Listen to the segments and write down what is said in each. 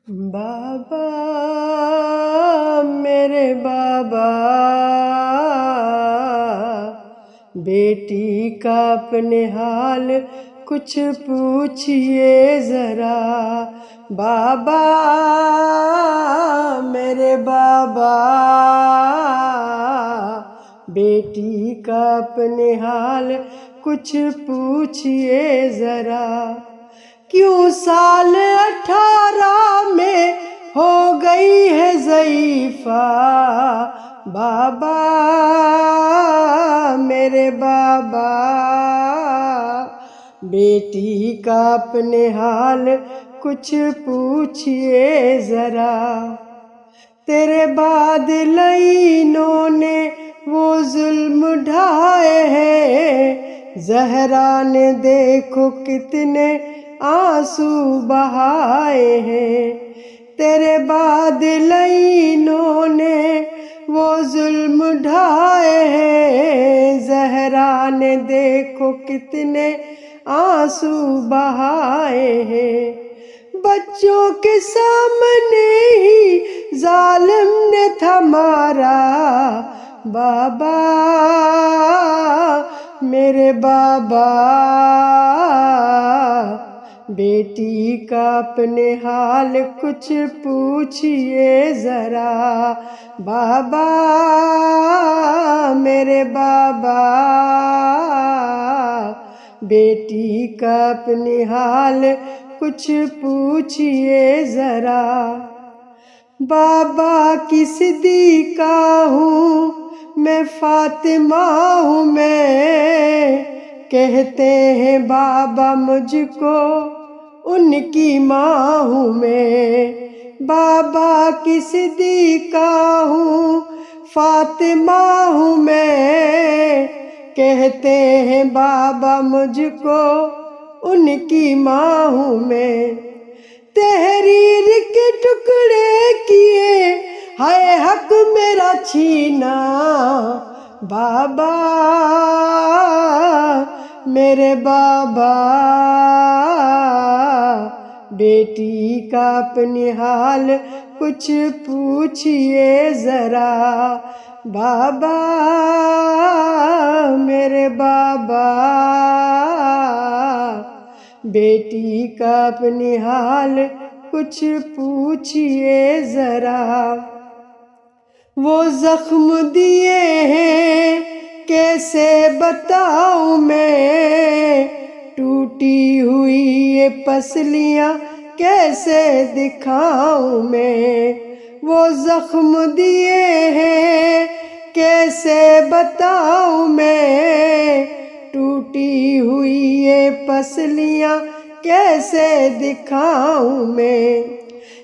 بابا میرے بابا، بیٹی کا اپنے حال کچھ پوچھئے ذرا۔ بابا میرے بابا، بیٹی کا اپنے حال کچھ پوچھئے ذرا۔ کیوں سال 18 میں ہو گئی ہے ضعیفہ؟ بابا میرے بابا، بیٹی کا اپنے حال کچھ پوچھئے ذرا۔ تیرے بعد لعینوں نے وہ ظلم ڈھائے ہیں، زہرا نے دیکھو کتنے آنسو بہائے ہیں۔ تیرے بعد لعینوں نے وہ ظلم ڈھائے ہیں، زہرا نے دیکھو کتنے آنسو بہائے ہیں۔ بچوں کے سامنے ہی ظالم نے تھا مارا۔ بابا میرے بابا، بیٹی کا اپنے حال کچھ پوچھئے ذرا۔ بابا میرے بابا، بیٹی کا اپنے حال کچھ پوچھئے ذرا۔ بابا کی صدیقہ ہوں میں، فاطمہ ہوں میں، کہتے ہیں بابا مجھ کو ان کی ماں ہوں میں۔ بابا کی صدیقہ ہوں، فاطمہ ہوں میں، کہتے ہیں بابا مجھ کو ان کی ماں ہوں میں۔ تحریر کے ٹکڑے کیے ہائے حق میرا چھینا۔ بابا میرے بابا، بیٹی کا اپنے حال کچھ پوچھئے ذرا۔ بابا میرے بابا، بیٹی کا اپنے حال کچھ پوچھئے ذرا۔ وہ زخم دیے ہیں کیسے بتاؤں میں، ٹوٹی ہوئی یہ پسلیاں کیسے دکھاؤں میں۔ وہ زخم دیے ہیں کیسے بتاؤں میں، ٹوٹی ہوئی یہ پسلیاں کیسے دکھاؤں میں۔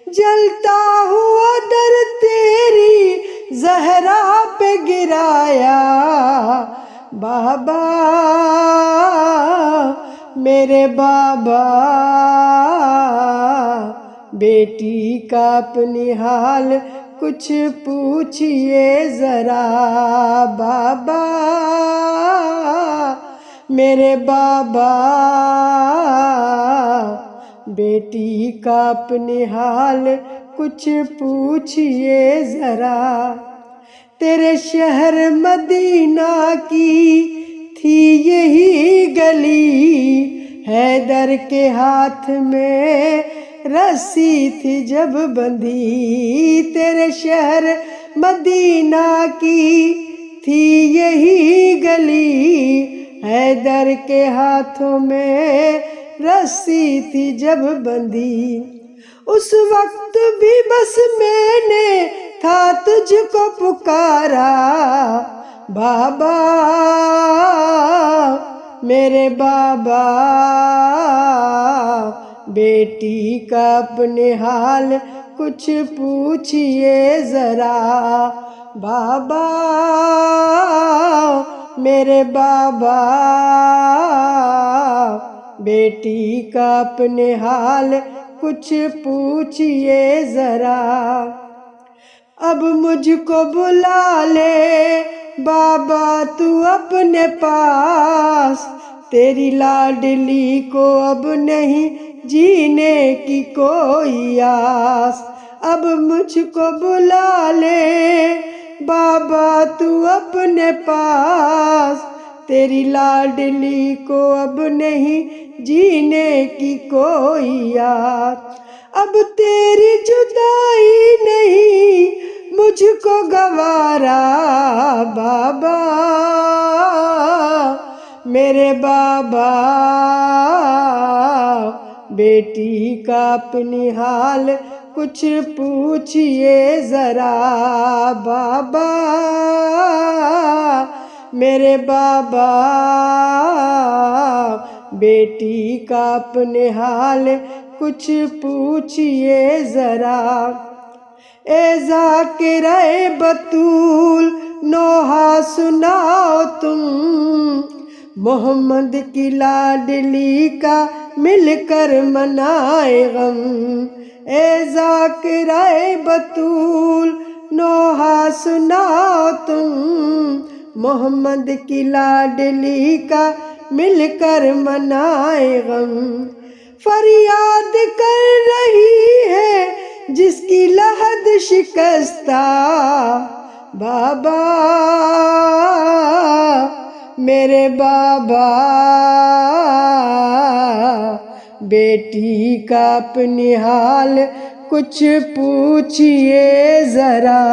جلتا ہوا در تیری زہرا پہ گرایا۔ بابا میرے بابا، بیٹی کا اپنے حال کچھ پوچھئے ذرا۔ بابا میرے بابا، بیٹی کا اپنے حال کچھ پوچھئے ذرا۔ تیرے شہر مدینہ کی تھی یہی گلی، حیدر کے ہاتھ میں رسی تھی جب بندھی۔ تیرے شہر مدینہ کی تھی یہی گلی، حیدر کے ہاتھوں میں رسی تھی جب بندھی۔ اس وقت بھی بس میں نے تھا تجھ کو پکارا۔ بابا میرے بابا، بیٹی کا اپنے حال کچھ پوچھئے ذرا۔ بابا میرے بابا، بیٹی کا اپنے حال کچھ پوچھئے ذرا۔ اب مجھ کو بلا لے بابا تو اپنے پاس، تیری لاڈلی کو اب نہیں جینے کی کوئی آس۔ اب مجھ کو بلا لے بابا تو اپنے پاس، تیری لاڈلی کو اب نہیں جینے کی کوئی آس۔ اب تیری جدائی نہیں مجھ کو گوارا بابا، میرے بابا، بیٹی کا اپنی حال کچھ پوچھئے ذرا بابا، میرے بابا، بیٹی کا اپنے حال کچھ پوچھئے ذرا۔ اے ذاکرہ بطول نوحہ سناؤ تم، محمد کی لاڈلی کا مل کر منائے غم۔ اے ذاکرہ بطول نوحہ سناؤ تم، محمد کی لاڈلی کا مل کر منائے غم۔ فریاد کر رہی ہے جس کی لحد شکستہ بابا، میرے بابا، بیٹی کا اپنی حال کچھ پوچھئے ذرا۔